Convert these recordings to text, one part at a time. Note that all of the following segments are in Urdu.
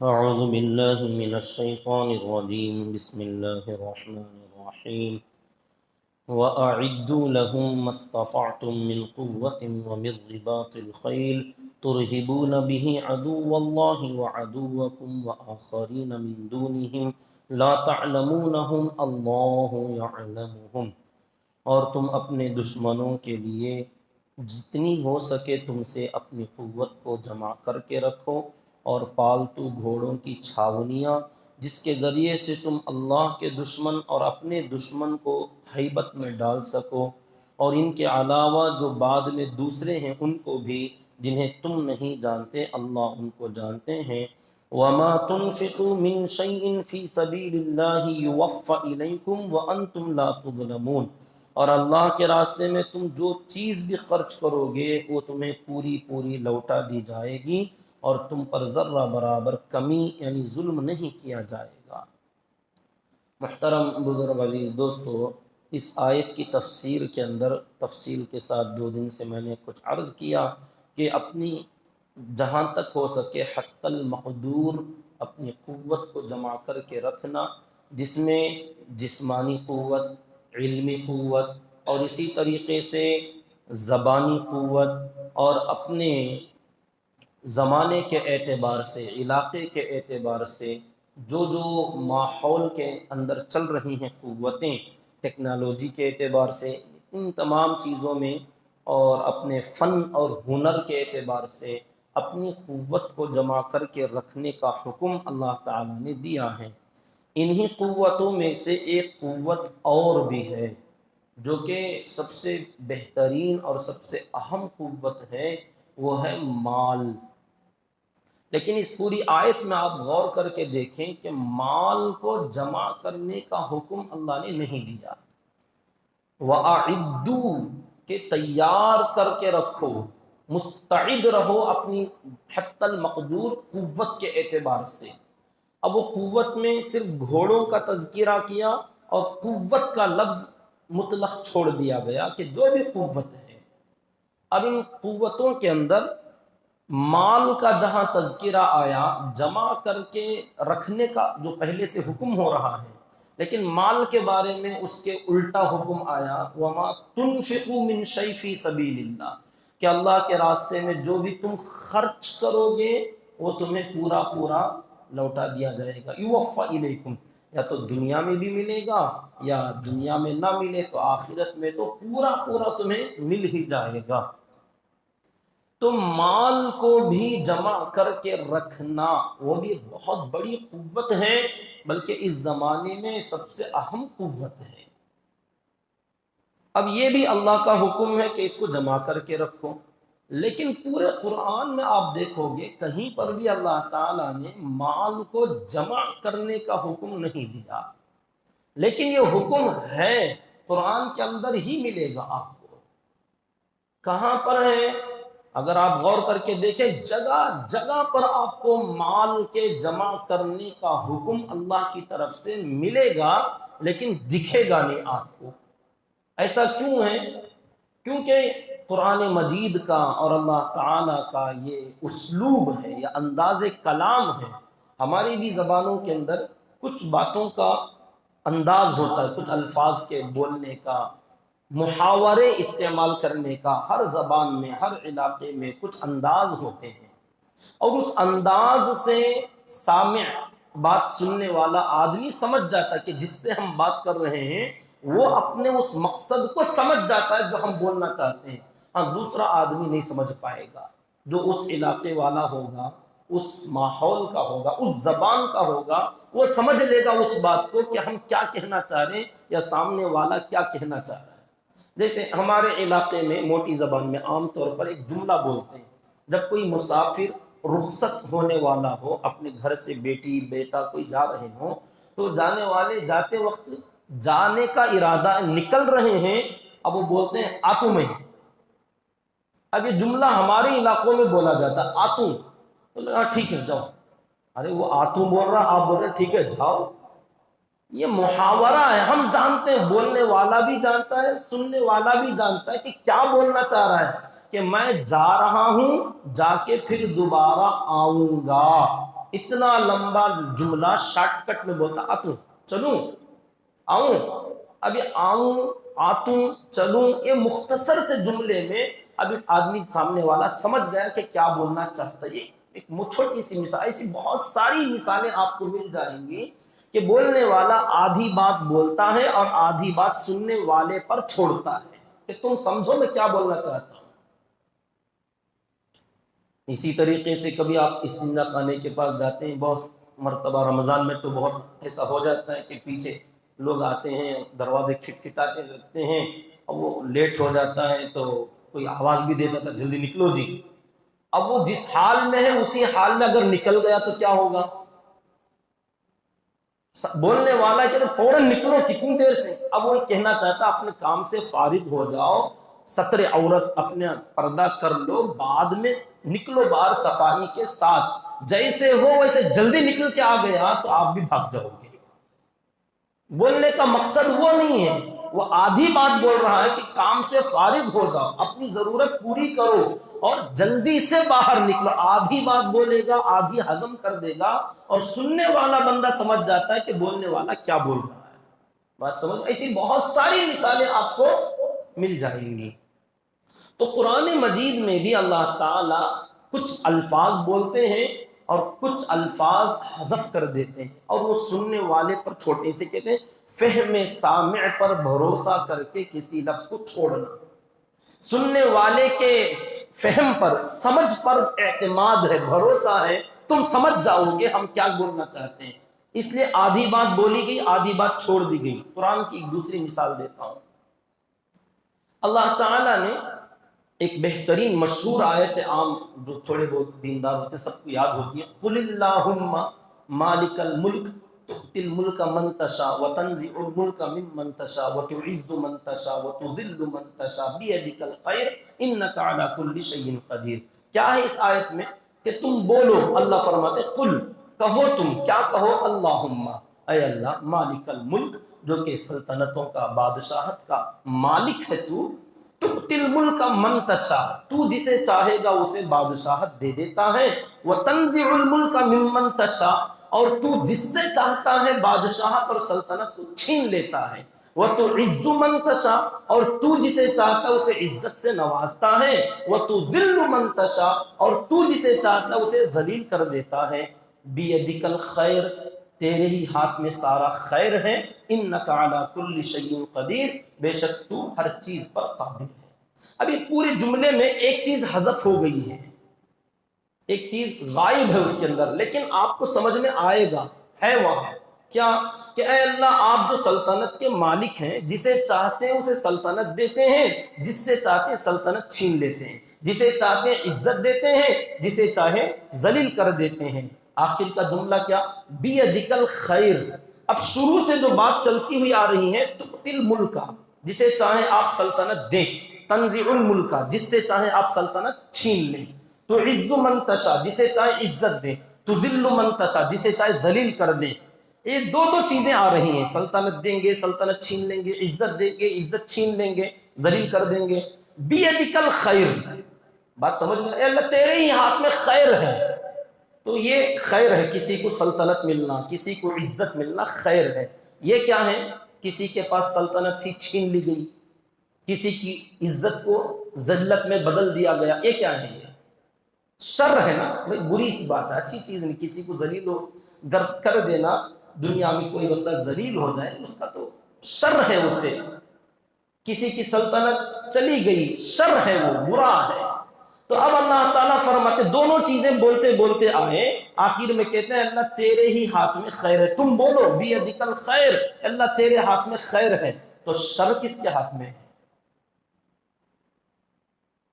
أعوذ بالله من الشيطان الرجيم بسم الله الرحمن الرحيم وأعدوا لهم ما استطعتم من قوة ومن رباط الخيل ترهبون به عدو الله وعدوكم وآخرين من دونهم لا تعلمونهم الله يعلمهم۔ اور تم اپنے دشمنوں کے لیے جتنی ہو سکے تم سے اپنی قوت کو جمع کر کے رکھو، اور پالتو گھوڑوں کی چھاونیاں جس کے ذریعے سے تم اللہ کے دشمن اور اپنے دشمن کو ہیبت میں ڈال سکو، اور ان کے علاوہ جو بعد میں دوسرے ہیں ان کو بھی جنہیں تم نہیں جانتے اللہ ان کو جانتے ہیں۔ وَمَا تُنْفِقُوا مِنْ شَيْءٍ فِي سَبِيلِ اللَّهِ يُوَفَّ إِلَيْكُمْ وَأَنْتُمْ لَا تُظْلَمُونَ، اور اللہ کے راستے میں تم جو چیز بھی خرچ کرو گے وہ تمہیں پوری پوری لوٹا دی جائے گی، اور تم پر ذرہ برابر کمی یعنی ظلم نہیں کیا جائے گا۔ محترم بزرگ عزیز دوستو، اس آیت کی تفسیر کے اندر تفصیل کے ساتھ 2 دن سے میں نے کچھ عرض کیا کہ اپنی جہاں تک ہو سکے حتی المقدور اپنی قوت کو جمع کر کے رکھنا، جس میں جسمانی قوت، علمی قوت، اور اسی طریقے سے زبانی قوت، اور اپنے زمانے کے اعتبار سے، علاقے کے اعتبار سے جو ماحول کے اندر چل رہی ہیں قوتیں، ٹیکنالوجی کے اعتبار سے، ان تمام چیزوں میں، اور اپنے فن اور ہنر کے اعتبار سے اپنی قوت کو جمع کر کے رکھنے کا حکم اللہ تعالیٰ نے دیا ہے۔ انہی قوتوں میں سے ایک قوت اور بھی ہے جو کہ سب سے بہترین اور سب سے اہم قوت ہے، وہ ہے مال۔ لیکن اس پوری آیت میں آپ غور کر کے دیکھیں کہ مال کو جمع کرنے کا حکم اللہ نے نہیں دیا۔ وَأَعِدُّوا کہ تیار کر کے رکھو، مستعد رہو اپنی حتی المقدور قوت کے اعتبار سے۔ اب وہ قوت میں صرف گھوڑوں کا تذکرہ کیا اور قوت کا لفظ مطلق چھوڑ دیا گیا کہ جو بھی قوت ہے۔ اب ان قوتوں کے اندر مال کا جہاں تذکرہ آیا، جمع کر کے رکھنے کا جو پہلے سے حکم ہو رہا ہے، لیکن مال کے بارے میں اس کے الٹا حکم آیا، وَمَا تُنْفِقُوا مِنْ شَيْءٍ فِي سَبِيلِ اللَّهِ، کہ اللہ کے راستے میں جو بھی تم خرچ کرو گے وہ تمہیں پورا پورا لوٹا دیا جائے گا۔ يُوَفَّ إِلَيْكُمْ، یا تو دنیا میں بھی ملے گا، یا دنیا میں نہ ملے تو آخرت میں تو پورا پورا تمہیں مل ہی جائے گا۔ تو مال کو بھی جمع کر کے رکھنا وہ بھی ایک بہت بڑی قوت ہے، بلکہ اس زمانے میں سب سے اہم قوت ہے۔ اب یہ بھی اللہ کا حکم ہے کہ اس کو جمع کر کے رکھو، لیکن پورے قرآن میں آپ دیکھو گے کہیں پر بھی اللہ تعالیٰ نے مال کو جمع کرنے کا حکم نہیں دیا، لیکن یہ حکم ہے قرآن کے اندر ہی ملے گا آپ کو۔ کہاں پر ہے؟ اگر آپ غور کر کے دیکھیں جگہ جگہ پر آپ کو مال کے جمع کرنے کا حکم اللہ کی طرف سے ملے گا، لیکن دکھے گا نہیں آپ کو۔ ایسا کیوں ہے؟ کیونکہ قرآن مجید کا اور اللہ تعالیٰ کا یہ اسلوب ہے، یہ انداز کلام ہے۔ ہماری بھی زبانوں کے اندر کچھ باتوں کا انداز ہوتا ہے، کچھ الفاظ کے بولنے کا، محاورے استعمال کرنے کا، ہر زبان میں ہر علاقے میں کچھ انداز ہوتے ہیں، اور اس انداز سے سامع بات سننے والا آدمی سمجھ جاتا ہے کہ جس سے ہم بات کر رہے ہیں وہ اپنے اس مقصد کو سمجھ جاتا ہے جو ہم بولنا چاہتے ہیں۔ ہاں، دوسرا آدمی نہیں سمجھ پائے گا، جو اس علاقے والا ہوگا، اس ماحول کا ہوگا، اس زبان کا ہوگا، وہ سمجھ لے گا اس بات کو کہ ہم کیا کہنا چاہ رہے ہیں یا سامنے والا کیا کہنا چاہ رہا ہے۔ جیسے ہمارے علاقے میں موٹی زبان میں عام طور پر ایک جملہ بولتے ہیں، جب کوئی مسافر رخصت ہونے والا ہو، اپنے گھر سے بیٹی بیٹا کوئی جا رہے ہوں، تو جانے والے جاتے وقت جانے کا ارادہ نکل رہے ہیں، اب وہ بولتے ہیں آتو میں۔ اب یہ جملہ ہمارے علاقوں میں بولا جاتا ہے آتو، تو لگا ٹھیک ہے جاؤ۔ ارے وہ آتو بول رہا، آپ بول رہے ٹھیک ہے جاؤ۔ یہ محاورہ ہے، ہم جانتے ہیں، بولنے والا بھی جانتا ہے، سننے والا بھی جانتا ہے کہ کیا بولنا چاہ رہا ہے، کہ میں جا رہا ہوں، جا کے پھر دوبارہ آؤں گا۔ اتنا لمبا جملہ شارٹ کٹ میں بولتا آتوں چلوں آؤں. ابھی آؤں آتوں چلوں یہ مختصر سے جملے میں ابھی آدمی سامنے والا سمجھ گیا کہ کیا بولنا چاہتا ہے. ایک چھوٹی سی مثال، ایسی بہت ساری مثالیں آپ کو مل جائیں گی کہ بولنے والا آدھی بات بولتا ہے اور آدھی بات سننے والے پر چھوڑتا ہے کہ تم سمجھو میں کیا بولنا چاہتا ہوں. اسی طریقے سے کبھی آپ استنجا خانے کے پاس جاتے ہیں، بہت مرتبہ رمضان میں تو بہت ایسا ہو جاتا ہے کہ پیچھے لوگ آتے ہیں، دروازے کھٹکھٹاتے رکھتے ہیں اور وہ لیٹ ہو جاتا ہے تو کوئی آواز بھی دے دیتا جلدی نکلو جی. اب وہ جس حال میں ہے اسی حال میں اگر نکل گیا تو کیا ہوگا؟ بولنے والا کہ فوراً نکلو کتنی دیر سے. اب وہ کہنا چاہتا اپنے کام سے فارغ ہو جاؤ، ستر عورت اپنے پردہ کر لو، بعد میں نکلو باہر صفائی کے ساتھ. جیسے ہو ویسے جلدی نکل کے آ گیا تو آپ بھی بھاگ جاؤ گے. بولنے کا مقصد وہ نہیں ہے، وہ آدھی بات بول رہا ہے کہ کام سے فارغ ہو جاؤ، اپنی ضرورت پوری کرو اور جلدی سے باہر نکلو. آدھی بات بولے گا، آدھی ہضم کر دے گا اور سننے والا بندہ سمجھ جاتا ہے کہ بولنے والا کیا بول رہا ہے. بات سمجھ. ایسی بہت ساری مثالیں آپ کو مل جائیں گی. تو قرآن مجید میں بھی اللہ تعالی کچھ الفاظ بولتے ہیں اور کچھ الفاظ حذف کر دیتے ہیں اور وہ سننے والے پر چھوڑتے ہیں. اسے کہتے ہیں فہم سامع پر بھروسہ کر کے کسی لفظ کو چھوڑنا. سننے والے کے فہم پر، سمجھ پر اعتماد ہے، بھروسہ ہے، تم سمجھ جاؤ گے ہم کیا بولنا چاہتے ہیں. اس لیے آدھی بات بولی گئی، آدھی بات چھوڑ دی گئی. قرآن کی ایک دوسری مثال دیتا ہوں. اللہ تعالیٰ نے ایک بہترین مشہور آیت عام جو تھوڑے بہت دیندار ہوتے ہیں سب کو یاد ہوتی ہے، قل اللہم مالک الملک تؤتی الملک من تشاء وتنزع الملک ممن تشاء وتعز من تشاء وتذل من تشاء بیدک الخیر انک علی کل شیء قدیر. کیا ہے اس آیت میں کہ تم بولو، اللہ فرماتے قل کہو، تم کیا کہو، اللہم اے اللہ مالک الملک جو کہ سلطنتوں کا، بادشاہت کا مالک ہے، تو تل ملک من تشاء تو جسے چاہے گا اسے بادشاہت دے دیتا ہے، وتنزع الملک ممن تشاء اور تو جس سے چاہتا ہے بادشاہت اور سلطنت کو چھین لیتا ہے، وتعز من تشاء اور تو جسے چاہتا ہے اسے عزت سے نوازتا ہے، وتذل من تشاء اور تو جسے چاہتا ہے اسے ذلیل کر دیتا ہے. بیدک الخیر تیرے ہی ہاتھ میں سارا خیر ہے، انک علی کل شیء قدیر بے شک تو ہر چیز پر قادر ہے. ابھی پورے جملے میں ایک چیز حذف ہو گئی ہے، ایک چیز غائب ہے اس کے اندر، لیکن آپ کو سمجھ میں آئے گا ہے وہاں. کیا کہ اے اللہ آپ جو سلطنت کے مالک ہیں، جسے چاہتے ہیں اسے سلطنت دیتے ہیں، جس سے چاہتے ہیں سلطنت چھین لیتے ہیں، جسے چاہتے ہیں عزت دیتے ہیں، جسے چاہے ذلیل کر دیتے ہیں. آخر کا جملہ کیا؟ بیدک الخیر. اب شروع سے جو بات چلتی ہوئی آ رہی ہے تؤتی الملک جسے چاہے آپ سلطنت دیں، تنزع الملک جس سے چاہے آپ سلطنت چھین لیں، تعز من تشاء جسے چاہے عزت دیں، تذل من تشاء جسے چاہے ذلیل کر دیں. یہ دو چیزیں آ رہی ہیں، سلطنت دیں گے، سلطنت چھین لیں گے، عزت دیں گے، عزت چھین لیں گے، ذلیل کر دیں گے. بیدک الخیر بات سمجھ میں، اے اللہ تیرے ہی ہاتھ میں خیر ہے. تو یہ خیر ہے، کسی کو سلطنت ملنا، کسی کو عزت ملنا خیر ہے. یہ کیا ہے؟ کسی کے پاس سلطنت تھی چھین لی گئی، کسی کی عزت کو ذلت میں بدل دیا گیا. یہ کیا ہے؟ یہ شر ہے نا بھائی، بری بات ہے، اچھی چیز نہیں. کسی کو ذلیل کر دینا، دنیا میں کوئی بندہ ذلیل ہو جائے اس کا تو شر ہے. اس سے کسی کی سلطنت چلی گئی، شر ہے، وہ برا ہے. تو اب اللہ تعالیٰ فرماتے دونوں چیزیں بولتے بولتے آئے، آخر میں کہتے ہیں اللہ تیرے ہی ہاتھ میں خیر ہے. تم بولو بیدک الخیر، اللہ تیرے ہاتھ میں خیر ہے. تو شر کس کے ہاتھ میں ہے؟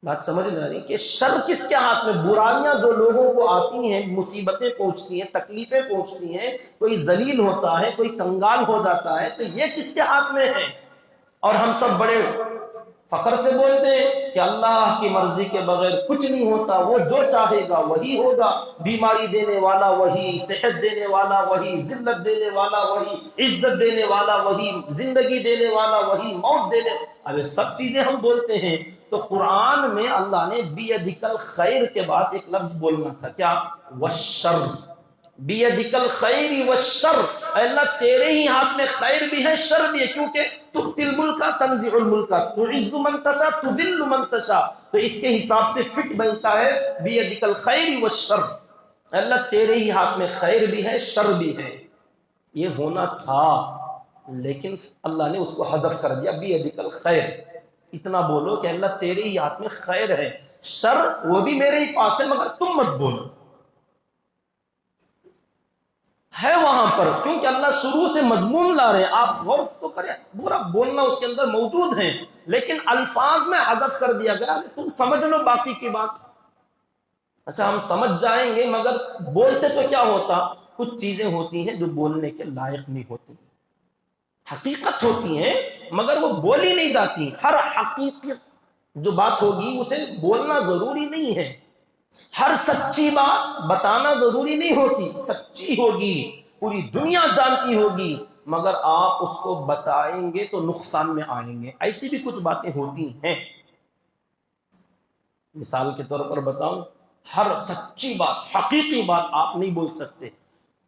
بات سمجھ میں آ رہی کہ شر کس کے ہاتھ میں؟ برائیاں جو لوگوں کو آتی ہیں، مصیبتیں پہنچتی ہیں، تکلیفیں پہنچتی ہیں، کوئی ذلیل ہوتا ہے، کوئی کنگال ہو جاتا ہے، تو یہ کس کے ہاتھ میں ہے؟ اور ہم سب بڑے فخر سے بولتے ہیں کہ اللہ کی مرضی کے بغیر کچھ نہیں ہوتا، وہ جو چاہے گا وہی ہوگا. بیماری دینے والا وہی، صحت دینے والا وہی، ذلت دینے والا وہی، عزت دینے والا وہی، زندگی دینے والا وہی، موت دینے. ارے سب چیزیں ہم بولتے ہیں. تو قرآن میں اللہ نے بیدک الخیر کے بعد ایک لفظ بولنا تھا، کیا؟ والشر. بیدکل خیر والشر، اے اللہ تیرے ہی ہاتھ میں خیر بھی ہے شر بھی ہے، کیونکہ تؤتی الملک تنزع الملک تعز من تشاء تذل من تشاء، تو اس کے حساب سے فٹ بنتا ہے بیدکل خیر والشر، اے اللہ تیرے ہی ہاتھ میں خیر بھی ہے شر بھی ہے۔ یہ ہونا تھا لیکن اللہ نے اس کو حذف کر دیا، بیدکل خیر، اتنا بولو کہ اللہ تیرے ہی ہاتھ میں خیر ہے، شر وہ بھی میرے ہی پاس ہے مگر تم مت بولو، ہے وہاں پر، کیونکہ اللہ شروع سے مضمون لا رہے ہیں، آپ غور تو کریں، برا بولنا اس کے اندر موجود ہیں لیکن الفاظ میں حذف کر دیا گیا، تم سمجھ لو باقی کی بات۔ اچھا ہم سمجھ جائیں گے مگر بولتے تو کیا ہوتا، کچھ چیزیں ہوتی ہیں جو بولنے کے لائق نہیں ہوتی، حقیقت ہوتی ہیں مگر وہ بولی نہیں جاتی، ہر حقیقت جو بات ہوگی اسے بولنا ضروری نہیں ہے، ہر سچی بات بتانا ضروری نہیں ہوتی، سچی ہوگی پوری دنیا جانتی ہوگی مگر آپ اس کو بتائیں گے تو نقصان میں آئیں گے، ایسی بھی کچھ باتیں ہوتی ہیں۔ مثال کے طور پر بتاؤں، ہر سچی بات حقیقی بات آپ نہیں بول سکتے۔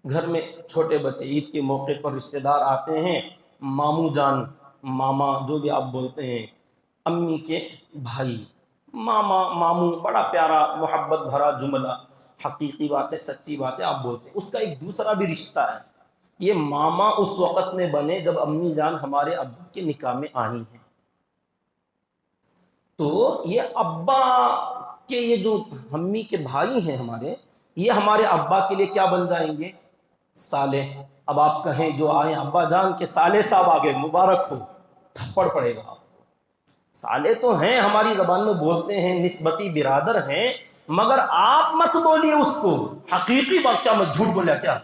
گھر میں چھوٹے بچے عید کے موقع پر رشتہ دار آتے ہیں، ماموں جان، ماما جو بھی آپ بولتے ہیں، امی کے بھائی، ماما ماموں، بڑا پیارا محبت بھرا جملہ، حقیقی بات ہے سچی بات ہے آپ بولتے ہیں۔ اس کا ایک دوسرا بھی رشتہ ہے، یہ ماما اس وقت میں بنے جب امی جان ہمارے ابا کے نکاح میں آئی ہیں، تو یہ ابا کے یہ جو امی کے بھائی ہیں ہمارے، یہ ہمارے ابا کے لیے کیا بن جائیں گے، سالے۔ اب آپ کہیں جو آئے ابا جان کے سالے صاحب آگے مبارک ہو، تھپڑ پڑے گا آپ کو۔ سالے تو ہیں ہماری زبان میں بولتے ہیں، نسبتی برادر ہیں، مگر آپ مت بولیے اس کو، حقیقی بات کیا میں جھوٹ بولیا کیا،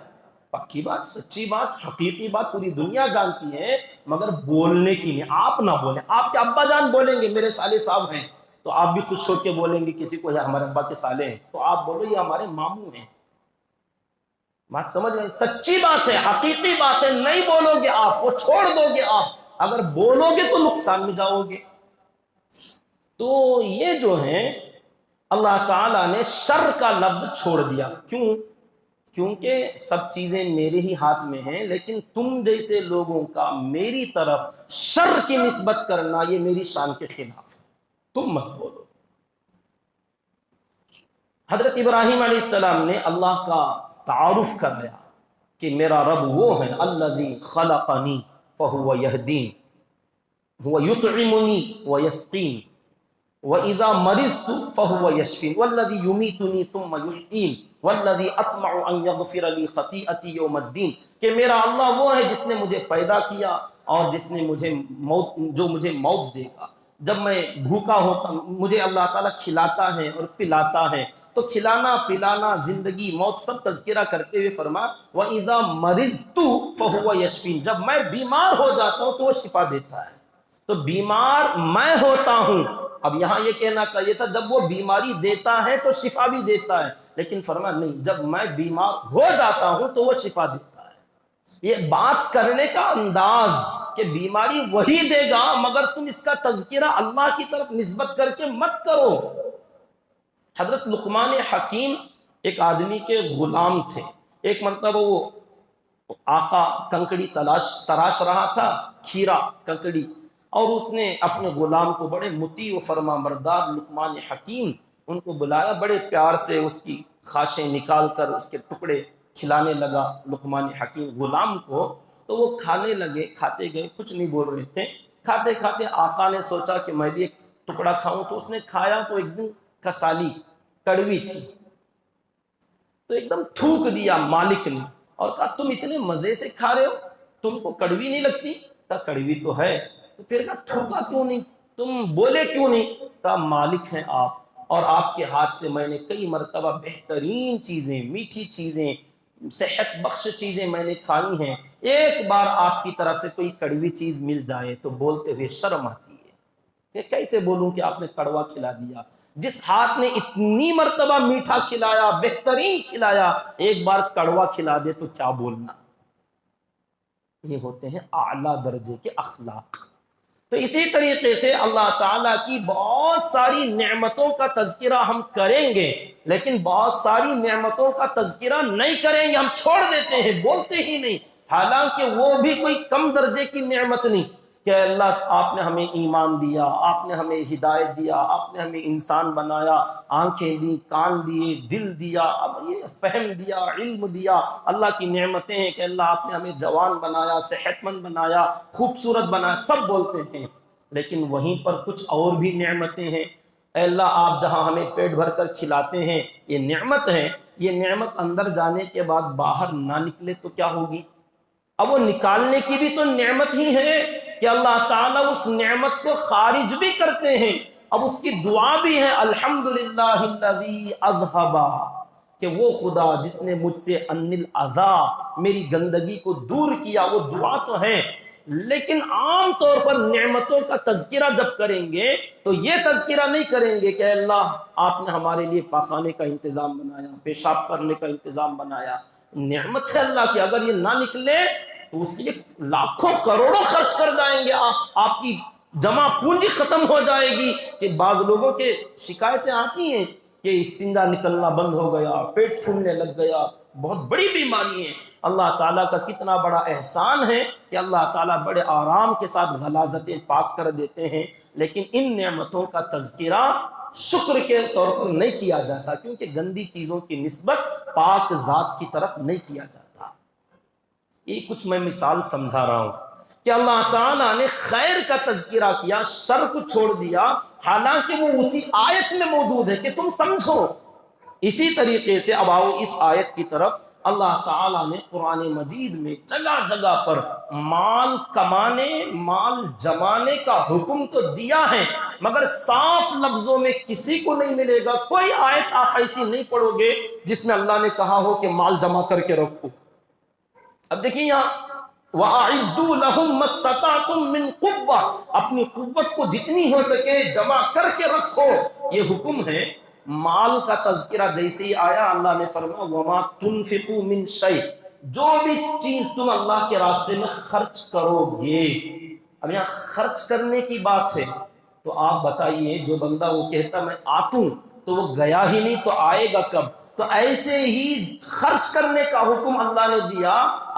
پکی بات سچی بات حقیقی بات پوری دنیا جانتی ہے مگر بولنے کی نہیں، آپ نہ بولیں۔ آپ کے ابا جان بولیں گے میرے سالے صاحب ہیں تو آپ بھی خوش ہو کے بولیں گے، کسی کو یہ ہمارے ابا کے سالے ہیں تو آپ بولو یہ ہمارے ماموں ہیں۔ بات سمجھ گئے، سچی بات ہے حقیقی بات ہے، نہیں بولو گے آپ، وہ چھوڑ دو گے آپ، اگر بولو گے تو نقصان میں جاؤ گے۔ تو یہ جو ہیں اللہ تعالیٰ نے شر کا لفظ چھوڑ دیا، کیوں؟ کیونکہ سب چیزیں میرے ہی ہاتھ میں ہیں، لیکن تم جیسے لوگوں کا میری طرف شر کی نسبت کرنا یہ میری شان کے خلاف ہے، تم مت بولو۔ حضرت ابراہیم علیہ السلام نے اللہ کا تعارف کرایا کہ میرا رب وہ ہے الذی خلقنی فہو یہدین، هو یطعمنی ویسقین وَإِذَا مَرِضْتُ فَهُوَ يَشْفِينِ وَالَّذِي يُمِيتُنِي ثُمَّ يُحْيِينِ وَالَّذِي أَطْمَعُ أَن يَغْفِرَ لِي خَطِيئَتِي يَوْمَ الدِّينِ، کہ میرا اللہ وہ ہے جس نے مجھے پیدا کیا اور جس نے مجھے موت دے گا، جب میں بھوکا ہوتا مجھے اللہ تعالیٰ کھلاتا ہے اور پلاتا ہے، تو کھلانا پلانا زندگی موت سب تذکرہ کرتے ہوئے فرما وَإِذَا مَرِضْتُ فَهُوَ يَشْفِينِ، جب میں بیمار ہو جاتا ہوں تو وہ شفا دیتا ہے، تو بیمار میں ہوتا ہوں۔ اب یہاں یہ کہنا چاہیے تھا جب وہ بیماری دیتا ہے تو شفا بھی دیتا ہے، لیکن فرمایا نہیں، جب میں بیمار ہو جاتا ہوں تو وہ شفا دیتا ہے۔ یہ بات کرنے کا انداز کہ بیماری وہی دے گا مگر تم اس کا تذکرہ اللہ کی طرف نسبت کر کے مت کرو۔ حضرت لقمان حکیم ایک آدمی کے غلام تھے، ایک مرتبہ وہ آقا کنکڑی تراش رہا تھا، کھیرا کنکڑی، اور اس نے اپنے غلام کو بڑے مطیع و فرما بردار لقمان حکیم ان کو بلایا، بڑے پیار سے اس کی خاشیں نکال کر اس کے ٹکڑے کھلانے لگا لقمان حکیم غلام کو، تو وہ کھانے لگے، کھاتے گئے، کچھ نہیں بول رہے تھے، کھاتے کھاتے آقا نے سوچا کہ میں بھی ایک ٹکڑا کھاؤں، تو اس نے کھایا تو ایک دم کسالی کڑوی تھی، تو ایک دم تھوک دیا مالک نے اور کہا تم اتنے مزے سے کھا رہے ہو، تم کو کڑوی نہیں لگتی؟ کہا کڑوی تو ہے، تو پھر کہا تھوکا کیوں نہیں، تم بولے کیوں نہیں؟ کہا مالک ہیں آپ اور آپ کے ہاتھ سے میں نے کئی مرتبہ بہترین چیزیں، میٹھی چیزیں، صحت بخش چیزیں میں نے کھائی ہیں، ایک بار آپ کی طرف سے کوئی کڑوی چیز مل جائے تو بولتے ہوئے شرم آتی ہے کہ کیسے بولوں کہ آپ نے کڑوا کھلا دیا، جس ہاتھ نے اتنی مرتبہ میٹھا کھلایا، بہترین کھلایا، ایک بار کڑوا کھلا دے تو کیا بولنا۔ یہ ہوتے ہیں اعلیٰ درجے کے اخلاق۔ تو اسی طریقے سے اللہ تعالیٰ کی بہت ساری نعمتوں کا تذکرہ ہم کریں گے، لیکن بہت ساری نعمتوں کا تذکرہ نہیں کریں گے، ہم چھوڑ دیتے ہیں، بولتے ہی نہیں، حالانکہ وہ بھی کوئی کم درجے کی نعمت نہیں کہ اللہ آپ نے ہمیں ایمان دیا، آپ نے ہمیں ہدایت دیا، آپ نے ہمیں انسان بنایا، آنکھیں دی، کان دیے، دل دیا، اب یہ فہم دیا، علم دیا، اللہ کی نعمتیں ہیں کہ اللہ آپ نے ہمیں جوان بنایا، صحت مند بنایا، خوبصورت بنایا، سب بولتے ہیں، لیکن وہیں پر کچھ اور بھی نعمتیں ہیں۔ اے اللہ آپ جہاں ہمیں پیٹ بھر کر کھلاتے ہیں، یہ نعمت ہے، یہ نعمت اندر جانے کے بعد باہر نہ نکلے تو کیا ہوگی؟ اب وہ نکالنے کی بھی تو نعمت ہی ہے کہ اللہ تعالیٰ اس نعمت کو خارج بھی کرتے ہیں۔ اب اس کی دعا بھی ہے الحمدللہ الذی اذھب، کہ وہ خدا جس نے مجھ سے ان الاذی، میری گندگی کو دور کیا، وہ دعا تو ہے، لیکن عام طور پر نعمتوں کا تذکرہ جب کریں گے تو یہ تذکرہ نہیں کریں گے کہ اللہ آپ نے ہمارے لیے پاخانے کا انتظام بنایا، پیشاب کرنے کا انتظام بنایا۔ نعمت ہے اللہ کی، اگر یہ نہ نکلے تو اس کے لیے لاکھوں کروڑوں خرچ کر جائیں گے، آپ کی جمع پونجی ختم ہو جائے گی۔ کہ بعض لوگوں کے شکایتیں آتی ہیں کہ استنجا نکلنا بند ہو گیا، پیٹ پھولنے لگ گیا، بہت بڑی بیماری ہے۔ اللہ تعالیٰ کا کتنا بڑا احسان ہے کہ اللہ تعالیٰ بڑے آرام کے ساتھ غلاظتیں پاک کر دیتے ہیں، لیکن ان نعمتوں کا تذکرہ شکر کے طور پر نہیں کیا جاتا، کیونکہ گندی چیزوں کی نسبت پاک ذات کی طرف نہیں کیا جاتا۔ یہ کچھ میں مثال سمجھا رہا ہوں کہ اللہ تعالیٰ نے خیر کا تذکرہ کیا، شر کو چھوڑ دیا، حالانکہ وہ اسی آیت میں موجود ہے کہ تم سمجھو۔ اسی طریقے سے اب آؤ اس آیت کی طرف، اللہ تعالیٰ نے قرآن مجید میں جگہ جگہ پر مال کمانے، مال جمانے کا حکم تو دیا ہے، مگر صاف لفظوں میں کسی کو نہیں ملے گا، کوئی آیت آپ ایسی نہیں پڑھو گے جس میں اللہ نے کہا ہو کہ مال جمع کر کے رکھو۔ اب دیکھیں یہاں وَأَعِدُّوا لَهُم مَّا اسْتَطَعْتُم مِّن قُوَّةٍ، اپنی قوت کو جتنی ہو سکے جمع کر کے رکھو، یہ حکم ہے۔ مال کا تذکرہ جیسے ہی آیا اللہ نے فرمایا وَمَا تُنْفِقُوا مِن شَيْءٍ، جو بھی چیز تم اللہ کے راستے میں خرچ کرو گے۔ اب یہاں خرچ کرنے کی بات ہے، تو آپ بتائیے جو بندہ وہ کہتا میں آتوں تو وہ گیا ہی نہیں تو آئے گا کب؟ تو ایسے ہی خرچ کرنے کا حکم اللہ نے دیا،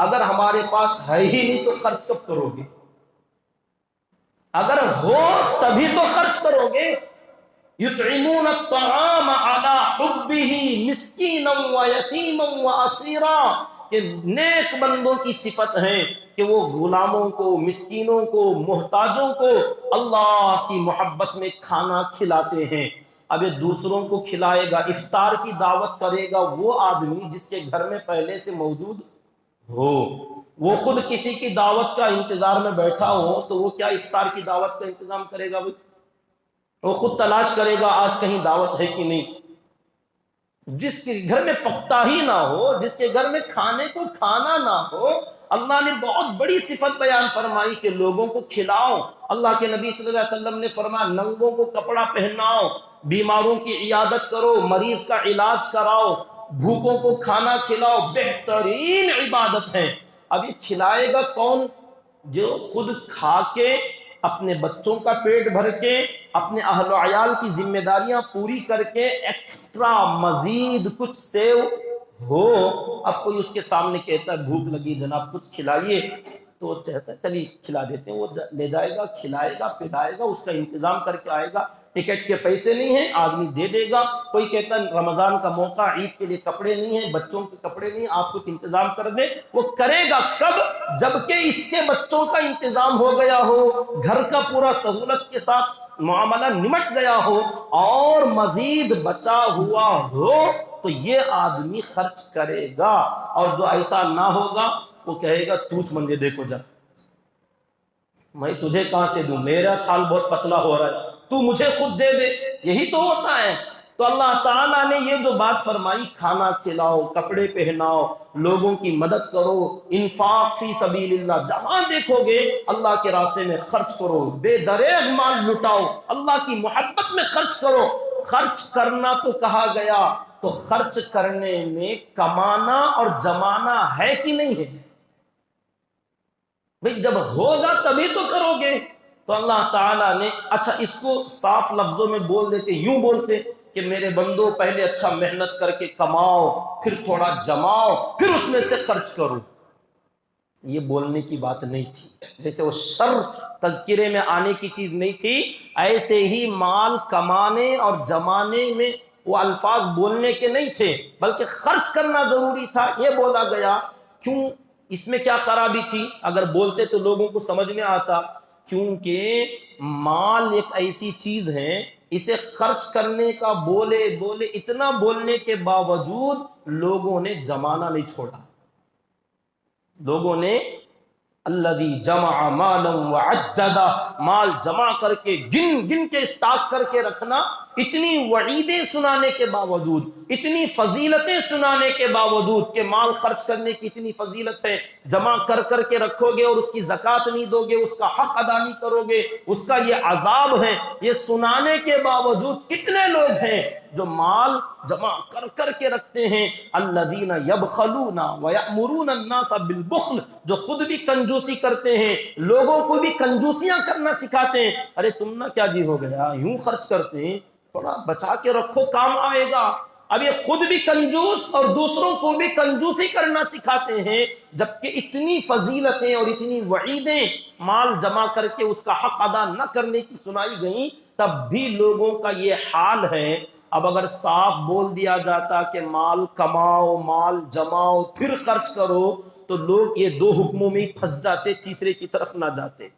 اگر ہمارے پاس ہے ہی نہیں تو خرچ کب کرو گے؟ اگر ہو تبھی تو خرچ کرو گے۔ یطعمون الطعام علی حبہ مسکینا ویتیما واسیرا، کہ نیک بندوں کی صفت ہے کہ وہ غلاموں کو، مسکینوں کو، محتاجوں کو اللہ کی محبت میں کھانا کھلاتے ہیں۔ اب یہ دوسروں کو کھلائے گا، افطار کی دعوت کرے گا وہ آدمی جس کے گھر میں پہلے سے موجود ہو۔ وہ خود کسی کی دعوت کا انتظار میں بیٹھا ہو تو وہ کیا افطار کی دعوت کا انتظام کرے گا؟ وہ خود تلاش کرے گا آج کہیں دعوت ہے کہ نہیں۔ جس کے گھر میں پکتا ہی نہ ہو، جس کے گھر میں کھانے کو کھانا نہ ہو، اللہ نے بہت بڑی صفت بیان فرمائی کہ لوگوں کو کھلاؤ۔ اللہ کے نبی صلی اللہ علیہ وسلم نے فرمایا ننگوں کو کپڑا پہناؤ، بیماروں کی عیادت کرو، مریض کا علاج کراؤ، بھوکوں کو کھانا کھلاؤ، بہترین عبادت ہے۔ اب یہ کھلائے گا کون؟ جو خود کھا کے، اپنے بچوں کا پیٹ بھر کے، اپنے اہل و عیال کی ذمہ داریاں پوری کر کے، ایکسٹرا مزید کچھ سیو ہو۔ اب کوئی اس کے سامنے کہتا ہے بھوک لگی جناب کچھ کھلائیے، تو وہ کہتا ہے چلیے کھلا دیتے ہیں، وہ لے جائے گا، کھلائے گا، پلائے گا، اس کا انتظام کر کے آئے گا۔ ٹکٹ کے پیسے نہیں ہیں، آدمی دے دے گا۔ کوئی کہتا ہے رمضان کا موقع، عید کے لیے کپڑے نہیں ہیں، بچوں کے کپڑے نہیں، آپ کچھ انتظام کر دیں۔ وہ کرے گا کب؟ جبکہ اس کے بچوں کا انتظام ہو گیا ہو، گھر کا پورا سہولت کے ساتھ معاملہ نمٹ گیا ہو، اور مزید بچا ہوا ہو تو یہ آدمی خرچ کرے گا۔ اور جو ایسا نہ ہوگا وہ کہے گا توچ منجے دیکھو جا، میں تجھے کہاں سے دوں، میرا چھال بہت پتلا ہو رہا ہے، تو مجھے خود دے دے۔ یہی تو ہوتا ہے۔ تو اللہ تعالیٰ نے یہ جو بات فرمائی، کھانا کھلاؤ، کپڑے پہناؤ، لوگوں کی مدد کرو، انفاق فی سبیل اللہ، جہاں دیکھو گے اللہ کے راستے میں خرچ کرو، بے دریغ مال لٹاؤ، اللہ کی محبت میں خرچ کرو۔ خرچ کرنا تو کہا گیا، تو خرچ کرنے میں کمانا اور جمانا ہے کہ نہیں ہے؟ بھئی جب ہوگا تبھی تو کرو گے۔ تو اللہ تعالیٰ نے اچھا اس کو صاف لفظوں میں بول دیتے، یوں بولتے کہ میرے بندوں پہلے اچھا محنت کر کے کماؤ، پھر تھوڑا جماؤ، پھر اس میں سے خرچ کرو. یہ بولنے کی بات نہیں تھی. جیسے وہ شر تذکرے میں آنے کی چیز نہیں تھی، ایسے ہی مال کمانے اور جمانے میں وہ الفاظ بولنے کے نہیں تھے، بلکہ خرچ کرنا ضروری تھا، یہ بولا گیا. کیوں؟ اس میں کیا خرابی تھی؟ اگر بولتے تو لوگوں کو سمجھ میں آتا. کیونکہ مال ایک ایسی چیز ہے، اسے خرچ کرنے کا بولے اتنا بولنے کے باوجود لوگوں نے جمانا نہیں چھوڑا. لوگوں نے الذی جمع مالا وعددا، مال جمع کر کے گن کے اسٹاک کر کے رکھنا، اتنی وعیدیں سنانے کے باوجود، اتنی فضیلتیں سنانے کے باوجود کہ مال خرچ کرنے کی اتنی فضیلت ہے، جمع کر کے رکھو گے اور اس کی زکوٰۃ نہیں دو گے، اس کا حق ادا نہیں کرو گے، اس کا یہ عذاب ہے، یہ سنانے کے باوجود کتنے لوگ ہیں جو مال جمع کر کے رکھتے ہیں. الذین یبخلون ویأمرون الناس بالبخل، جو خود بھی کنجوسی کرتے ہیں، لوگوں کو بھی کنجوسیاں کرنا سکھاتے ہیں. ارے تم نہ کیا جی ہو گیا، یوں خرچ کرتے ہیں، تھوڑا بچا کے رکھو، کام آئے گا. اب یہ خود بھی کنجوس اور دوسروں کو بھی کنجوسی کرنا سکھاتے ہیں، جبکہ اتنی فضیلتیں اور اتنی وعیدیں مال جمع کر کے اس کا حق ادا نہ کرنے کی سنائی گئیں، تب بھی لوگوں کا یہ حال ہے. اب اگر صاف بول دیا جاتا کہ مال کماؤ، مال جماؤ، پھر خرچ کرو، تو لوگ یہ دو حکموں میں پھنس جاتے، تیسرے کی طرف نہ جاتے.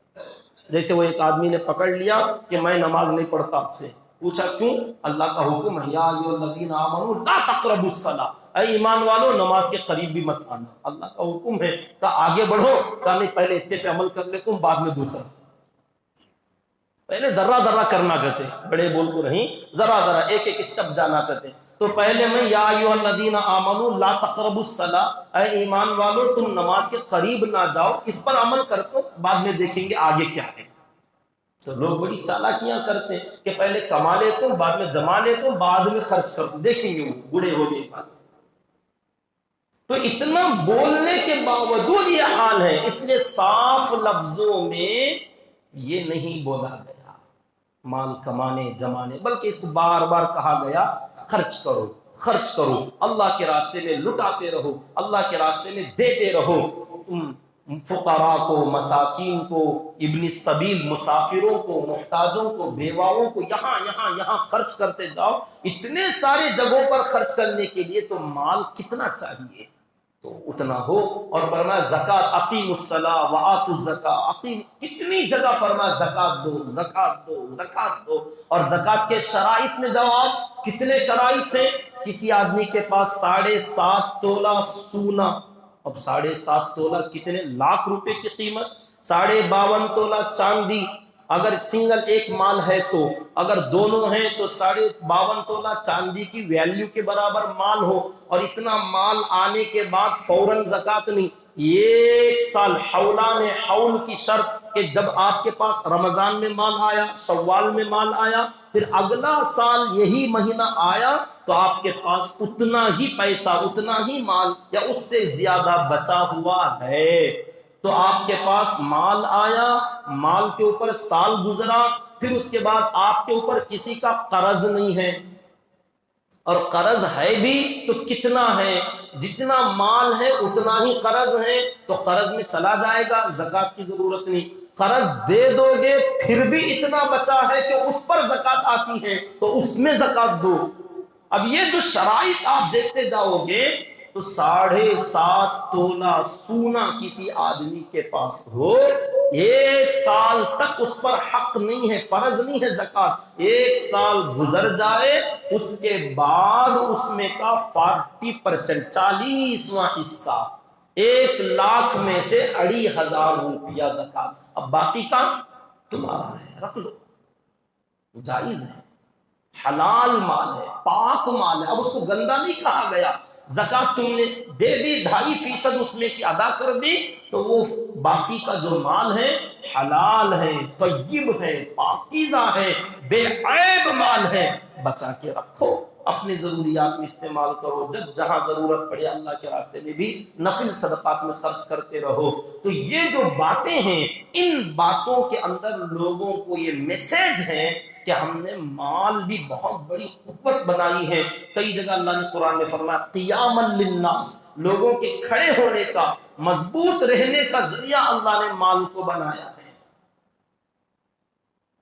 جیسے وہ ایک آدمی نے پکڑ لیا کہ میں نماز نہیں پڑھتا، آپ سے پوچھا کیوں؟ اللہ کا حکم ہے، یا ایھا الذین آمنوا لا تقربوا الصلاۃ، اے ایمان والو نماز کے قریب بھی مت آنا. اللہ کا حکم ہے. کہا آگے بڑھو، کہا نہیں پہلے اتنے پہ عمل کر لیتا ہوں، بعد میں دوسرا. پہلے ذرہ کرنا کرتے، بڑے بول کو نہیں، ذرہ ایک اسٹپ جانا کرتے. تو پہلے میں یا ایھا الذین آمنوا لا تقربوا الصلاۃ، اے ایمان والو تم نماز کے قریب نہ جاؤ، اس پر عمل کرتے، بعد میں دیکھیں گے آگے کیا ہے. تو لوگ بڑی چالاکیاں کرتے ہیں کہ پہلے کما لیتا ہوں، بعد میں جما لیتا ہوں، بعد میں خرچ کرتا ہوں، دیکھیں گے وہ بوڑھے ہو گئے بعد. تو اتنا بولنے کے باوجود یہ حال ہے، اس لیے صاف لفظوں میں یہ نہیں بولا گیا مال کمانے جمانے، بلکہ اس کو بار بار کہا گیا خرچ کرو، اللہ کے راستے میں لٹاتے رہو، اللہ کے راستے میں دیتے رہو. فقراء کو، مساکین کو، ابن السبیل مسافروں کو، محتاجوں کو، بیواؤں کو یہاں خرچ کرتے جاؤ. اتنے سارے جگہوں پر خرچ کرنے کے لیے تو مال کتنا چاہیے، تو اتنا ہو. اور فرمایا زکات، اقیموا الصلاۃ وآتوا الزکاۃ، کتنی جگہ فرمایا زکات دو. اور زکات کے شرائط میں جاؤ آپ، کتنے شرائط ہیں. کسی آدمی کے پاس 7.5 تولہ سونا، اب 7.5 تولہ کتنے لاکھ روپے کی قیمت، 52.5 تولہ چاندی، اگر سنگل ایک مال ہے تو، اگر دونوں ہیں تو 52.5 تولہ چاندی کی ویلیو کے برابر مال ہو. اور اتنا مال آنے کے بعد فوراً زکات نہیں، ایک سال حولان حول کی شرط کہ جب آپ کے پاس رمضان میں مال آیا، شوال میں مال آیا، پھر اگلا سال یہی مہینہ آیا تو آپ کے پاس اتنا ہی پیسہ، اتنا ہی مال یا اس سے زیادہ بچا ہوا ہے. تو آپ کے پاس مال آیا، مال کے اوپر سال گزرا، پھر اس کے بعد آپ کے اوپر کسی کا قرض نہیں ہے، اور قرض ہے بھی تو کتنا ہے، جتنا مال ہے اتنا ہی قرض ہے، تو قرض میں چلا جائے گا، زکات کی ضرورت نہیں. قرض دے دو گے پھر بھی اتنا بچا ہے کہ اس پر زکات آتی ہے تو اس میں زکات دو. اب یہ جو شرائط آپ دیکھتے جاؤ گے تو 7.5 تولہ سونا کسی آدمی کے پاس ہو، ایک سال تک اس پر حق نہیں ہے، فرض نہیں ہے زکات. ایک سال گزر جائے اس کے بعد اس میں کا 40%، 40واں حصہ، 1 لاکھ میں سے 2,500 روپیہ زکات. اب باقی کا تمہارا ہے، رکھ لو، جائز ہے، حلال مال ہے، پاک مال ہے. اب اس کو گندا نہیں کہا گیا. زکات تم نے دے دی، 2.5% اس میں کی ادا کر دی، تو وہ باقی کا جو مال ہے حلال ہے، طیب ہے، پاکیزہ ہے، بے عیب مال ہے، بچا کے رکھو. اپنے ضروریات میں استعمال کرو، جب جہاں ضرورت پڑے اللہ کے راستے میں بھی نفل صدقات میں خرچ کرتے رہو۔ تو یہ جو باتیں ہیں، ان باتوں کے اندر لوگوں کو یہ میسج ہے کہ ہم نے مال بھی بہت بڑی قوت بنائی ہے۔ کئی جگہ اللہ نے قرآن میں فرمایا قیاما للناس، لوگوں کے کھڑے ہونے کا، مضبوط رہنے کا ذریعہ اللہ نے مال کو بنایا ہے۔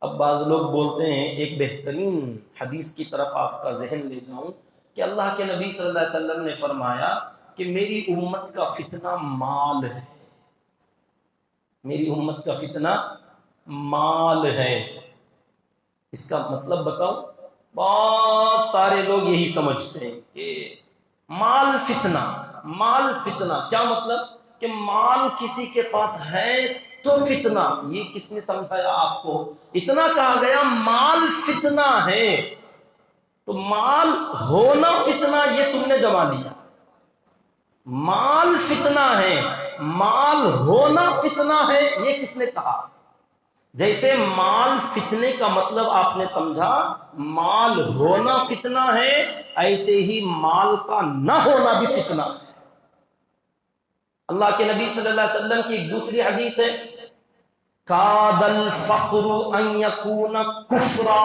اب بعض لوگ بولتے ہیں، ایک بہترین حدیث کی طرف آپ کا ذہن لے جاؤں کہ اللہ کے نبی صلی اللہ علیہ وسلم نے فرمایا کہ میری امت کا فتنہ مال ہے، میری امت کا فتنہ مال ہے۔ اس کا مطلب بتاؤ، بہت سارے لوگ یہی سمجھتے ہیں کہ مال فتنہ، مال فتنہ کیا مطلب کہ مال کسی کے پاس ہے تو فتنہ۔ یہ کس نے سمجھایا آپ کو؟ اتنا کہا گیا مال فتنہ ہے، تو مال ہونا فتنہ یہ تم نے جما لیا۔ مال فتنہ ہے، مال ہونا فتنہ ہے، یہ کس نے کہا؟ جیسے مال فتنے کا مطلب آپ نے سمجھا مال ہونا فتنہ ہے، ایسے ہی مال کا نہ ہونا بھی فتنہ ہے۔ اللہ کے نبی صلی اللہ علیہ وسلم کی ایک دوسری حدیث ہے، کاد الفقر ان یکون کفرا،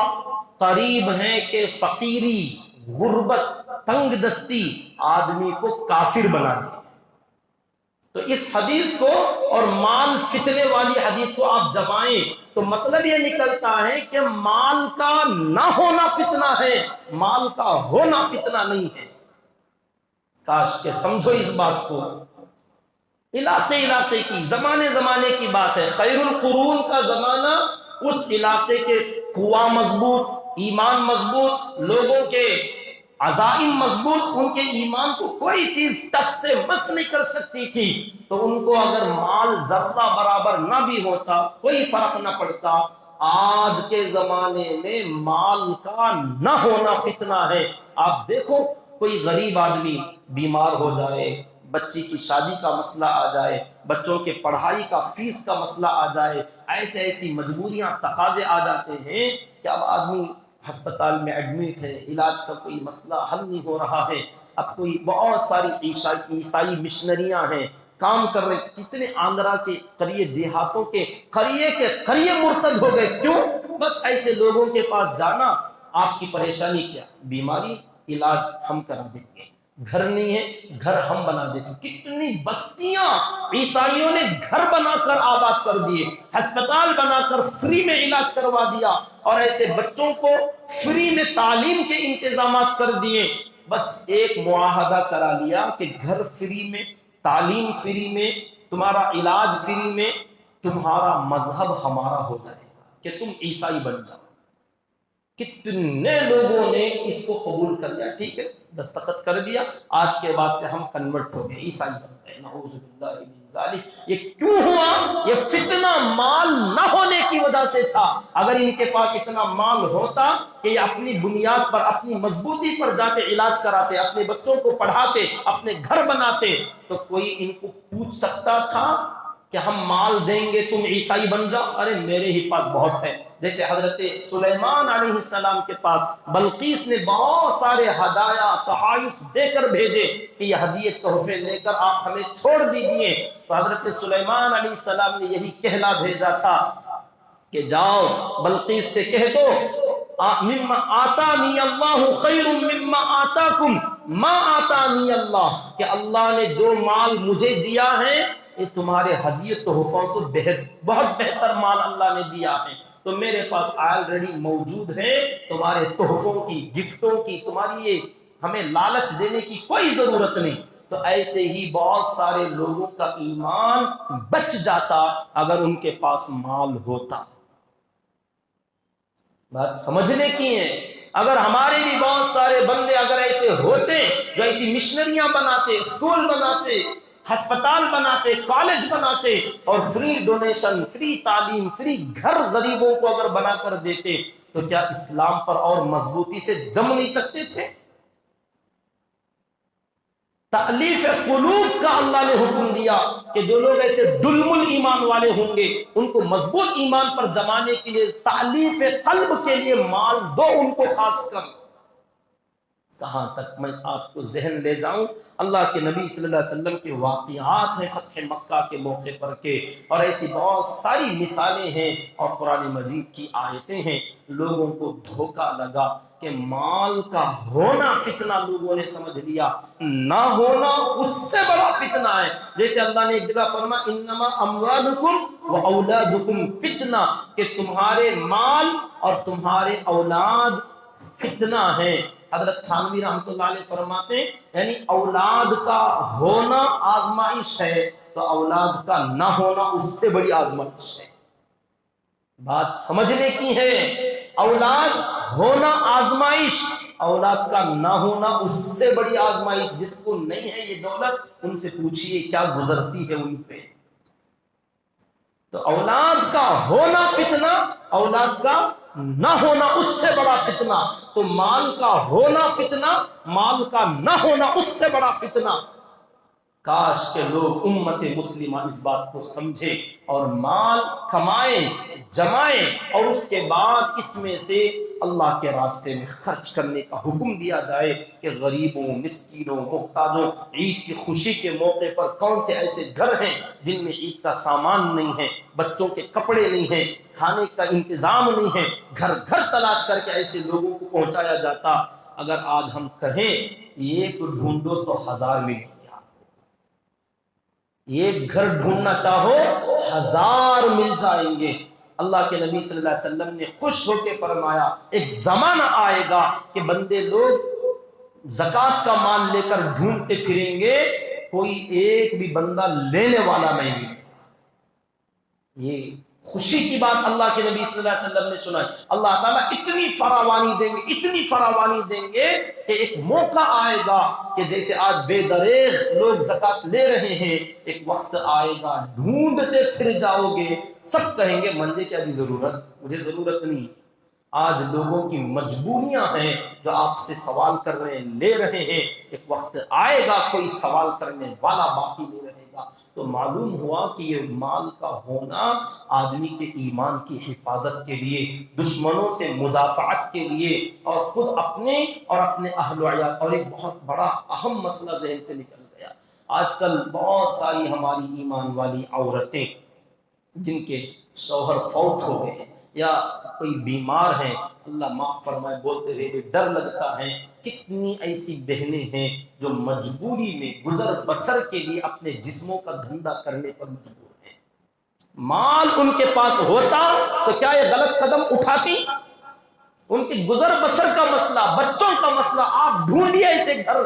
قریب ہے کہ فقیری، غربت، تنگ دستی آدمی کو کافر بنا دے۔ تو اس حدیث کو اور مال فتنے والی حدیث کو آپ جمائیں تو مطلب یہ نکلتا ہے کہ مال کا نہ ہونا فتنہ ہے، مال کا ہونا فتنہ نہیں ہے۔ کاش کہ سمجھو اس بات کو۔ علاقے علاقے کی، زمانے زمانے کی بات ہے۔ خیر القرون کا زمانہ، اس علاقے کے قوا مضبوط، ایمان مضبوط، لوگوں کے عزائم مضبوط، ان کے ایمان کو کوئی چیز ٹس سے مس نہیں کر سکتی تھی، تو ان کو اگر مال ذرہ برابر نہ بھی ہوتا کوئی فرق نہ پڑتا۔ آج کے زمانے میں مال کا نہ ہونا فتنہ ہے۔ آپ دیکھو کوئی غریب آدمی بیمار ہو جائے، بچی کی شادی کا مسئلہ آ جائے، بچوں کے پڑھائی کا فیس کا مسئلہ آ جائے، ایسی مجبوریاں تقاضے آ جاتے ہیں کہ اب آدمی ہسپتال میں ایڈمٹ ہے، علاج کا کوئی مسئلہ حل نہیں ہو رہا ہے۔ اب کوئی بہت ساری عیسائی مشنریاں ہیں، کام کر رہے، کتنے آندرا کے قریے، دیہاتوں کے قریے مرتد ہو گئے۔ کیوں؟ بس ایسے لوگوں کے پاس جانا، آپ کی پریشانی کیا؟ بیماری، علاج ہم کرا دیں گے، گھر نہیں ہے گھر ہم بنا دیتے۔ کتنی بستیاں عیسائیوں نے گھر بنا کر آباد کر دیے، ہسپتال بنا کر فری میں علاج کروا دیا، اور ایسے بچوں کو فری میں تعلیم کے انتظامات کر دیے۔ بس ایک معاہدہ کرا لیا کہ گھر فری میں، تعلیم فری میں، تمہارا علاج فری میں، تمہارا مذہب ہمارا ہو جائے گا کہ تم عیسائی بن جاؤ۔ کتنے لوگوں نے اس کو قبول کر لیا، ٹھیک ہے، دستخط کر دیا، آج کے بعد سے ہم کنورٹ ہو گئے، عیسائی بن گئے، نعوذ باللہ من ذالک۔ یہ کیوں ہوا؟ یہ فتنہ مال نہ ہونے کی وجہ سے تھا۔ اگر ان کے پاس اتنا مال ہوتا کہ یہ اپنی بنیاد پر، اپنی مضبوطی پر جا کے علاج کراتے، اپنے بچوں کو پڑھاتے، اپنے گھر بناتے، تو کوئی ان کو پوچھ سکتا تھا کہ ہم مال دیں گے تم عیسائی بن جاؤ؟ ارے میرے ہی پاس بہت ہے۔ جیسے حضرت سلیمان علیہ السلام کے پاس بلقیس نے بہت سارے ہدایا، تحائف دے کر بھیجے کہ یہ ہدیے تحفے لے کر آپ ہمیں چھوڑ دیجئے، تو حضرت سلیمان علیہ السلام نے یہی کہلا بھیجا تھا کہ جاؤ بلقیس سے کہہ دو مما آتانی اللہ خیر مما آتاکم ما آتانی اللہ، کہ اللہ نے جو مال مجھے دیا ہے یہ تمہارے ہدیے تحفوں سے بہت بہتر مال اللہ نے دیا ہے، تو میرے پاس آلریڈی موجود ہے، تمہارے تحفوں کی، گفٹوں کی، تمہاری یہ ہمیں لالچ دینے کی کوئی ضرورت نہیں۔ تو ایسے ہی بہت سارے لوگوں کا ایمان بچ جاتا اگر ان کے پاس مال ہوتا۔ بات سمجھنے کی ہے۔ اگر ہمارے بھی بہت سارے بندے اگر ایسے ہوتے جو ایسی مشنریاں بناتے، اسکول بناتے، ہسپتال بناتے، کالج بناتے، اور فری ڈونیشن، فری تعلیم، فری گھر غریبوں کو اگر بنا کر دیتے، تو کیا اسلام پر اور مضبوطی سے جم نہیں سکتے تھے؟ تألیف قلوب کا اللہ نے حکم دیا کہ جو لوگ ایسے ڈلم ایمان والے ہوں گے ان کو مضبوط ایمان پر جمانے کے لیے تألیف قلب کے لیے مال دو ان کو خاص کر۔ کہاں تک میں آپ کو ذہن لے جاؤں، اللہ کے نبی صلی اللہ علیہ وسلم کے واقعات ہیں فتح مکہ کے موقع پر کے، اور ایسی بہت ساری مثالیں ہیں اور قرآن مجید کی آیتیں ہیں۔ لوگوں کو دھوکہ لگا کہ مال کا ہونا فتنہ لوگوں نے سمجھ لیا، نہ ہونا اس سے بڑا فتنہ ہے۔ جیسے اللہ نے ایک جگہ فرمایا انما اموالکم و اولادکم فتنہ، کہ تمہارے مال اور تمہارے اولاد فتنہ ہے۔ حضرت تھانوی رحمۃ اللہ علیہ فرماتے ہیں یعنی اولاد کا ہونا آزمائش ہے تو اولاد کا نہ ہونا اس سے بڑی آزمائش ہے۔ بات سمجھنے کی ہے، اولاد ہونا آزمائش، اولاد کا نہ ہونا اس سے بڑی آزمائش۔ جس کو نہیں ہے یہ دولت ان سے پوچھئے کیا گزرتی ہے ان پہ۔ تو اولاد کا ہونا فتنہ، اولاد کا نہ ہونا اس سے بڑا فتنہ۔ تو مال کا ہونا فتنہ، مال کا نہ ہونا اس سے بڑا فتنہ۔ کاش کہ لوگ امت مسلمہ اس بات کو سمجھے اور مال کمائیں، جمائیں، اور اس کے بعد اس میں سے اللہ کے راستے میں خرچ کرنے کا حکم دیا جائے کہ غریبوں، مسکینوں، محتاجوں، عید کی خوشی کے موقع پر کون سے ایسے گھر ہیں جن میں عید کا سامان نہیں ہے، بچوں کے کپڑے نہیں ہیں، کھانے کا انتظام نہیں ہے، گھر گھر تلاش کر کے ایسے لوگوں کو پہنچایا جاتا۔ اگر آج ہم کہیں ایک ڈھونڈو تو 1000 ملیں گے، ایک گھر ڈھونڈنا چاہو 1000 مل جائیں گے۔ اللہ کے نبی صلی اللہ علیہ وسلم نے خوش ہو کے فرمایا ایک زمانہ آئے گا کہ بندے لوگ زکوٰۃ کا مال لے کر ڈھونڈتے پھریں گے، کوئی ایک بھی بندہ لینے والا نہیں ملے گا۔ یہ خوشی کی بات اللہ کے نبی صلی اللہ علیہ وسلم نے سنائی۔ اللہ تعالیٰ اتنی فراوانی دیں گے، اتنی فراوانی دیں گے کہ ایک موقع آئے گا کہ جیسے آج بے دریغ لوگ زکوٰۃ لے رہے ہیں، ایک وقت آئے گا ڈھونڈتے پھر جاؤ گے، سب کہیں گے مندے کیا دی ضرورت، مجھے ضرورت نہیں۔ آج لوگوں کی مجبوریاں ہیں جو آپ سے سوال کر رہے ہیں، لے رہے ہیں، ایک وقت آئے گا کوئی سوال کرنے والا باقی نہیں رہے گا۔ تو معلوم ہوا کہ یہ مال کا ہونا آدمی کے ایمان کی حفاظت کے لیے، دشمنوں سے مدافعت کے لیے، اور خود اپنے اور اپنے اہل و عیال۔ اور ایک بہت بڑا اہم مسئلہ ذہن سے نکل گیا، آج کل بہت ساری ہماری ایمان والی عورتیں جن کے شوہر فوت ہو گئے یا کوئی بیمار ہیں، اللہ معاف فرمائے بولتے ہوئے ڈر لگتا ہے، کتنی ایسی بہنیں ہیں جو مجبوری میں گزر بسر کے لیے اپنے جسموں کا دھندا کرنے پر مجبور ہیں۔ مال ان کے پاس ہوتا تو کیا یہ غلط قدم اٹھاتی؟ ان کی گزر بسر کا مسئلہ، بچوں کا مسئلہ، آپ ڈھونڈیے ایسے گھر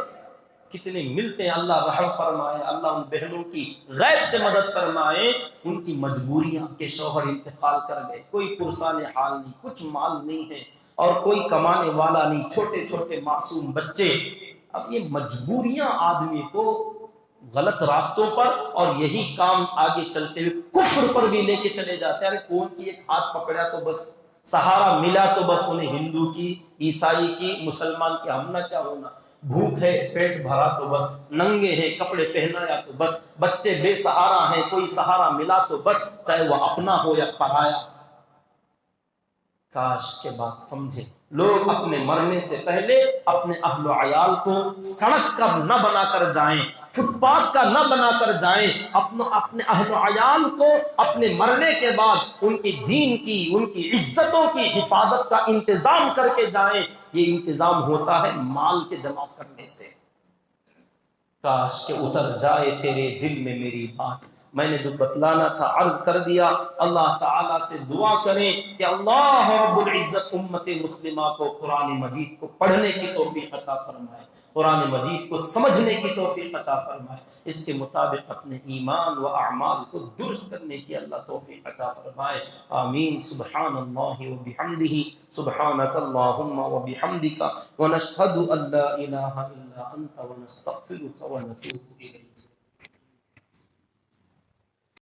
کتنے ملتے ہیں۔ اللہ رحم فرمائے، اللہ ان بہنوں کی غیب سے مدد فرمائے، ان کی مجبوریاں کے شوہر انتقال کر گئے، کوئی پرسان حال نہیں، کچھ مال نہیں ہے اور کوئی کمانے والا نہیں، چھوٹے چھوٹے معصوم بچے۔ اب یہ مجبوریاں آدمی کو غلط راستوں پر، اور یہی کام آگے چلتے ہوئے کفر پر بھی لے کے چلے جاتے ہیں۔ ارے کون کی ایک ہاتھ پکڑا تو بس سہارا ملا تو بس انہیں ہندو کی، عیسائی کی، مسلمان کی، ہم نہ کیا ہونا، بھوک ہے پیٹ بھرا تو بس، ننگے ہیں کپڑے پہنایا تو بس، بچے بے سہارا ہیں کوئی سہارا ملا تو بس، چاہے وہ اپنا ہو یا پرایا۔ کاش کے بات سمجھے، لوگ اپنے مرنے سے پہلے اپنے اہل و عیال کو سڑک کا نہ بنا کر جائیں، فٹ پاتھ کا نہ بنا کر جائیں، اپنے اہل و عیال کو اپنے مرنے کے بعد ان کی دین کی، ان کی عزتوں کی حفاظت کا انتظام کر کے جائیں۔ یہ انتظام ہوتا ہے مال کے جمع کرنے سے۔ کاش کہ اتر جائے تیرے دل میں میری بات، میں نے جو بتلانا تھا عرض کر دیا۔ اللہ تعالیٰ سے دعا کریں کہ اللہ رب العزت امت مسلمہ کو قرآن مجید کو پڑھنے کی توفیق عطا فرمائے، قرآن مجید کو سمجھنے کی توفیق عطا فرمائے، اس کے مطابق اپنے ایمان و اعمال کو درست کرنے کی اللہ توفیق عطا فرمائے۔ آمین۔ سبحان اللہ و بحمدہ، سبحانک اللہم و بحمدک، ونشہد ان لا الہ الا انت ونستغفرک ونتوب الیک۔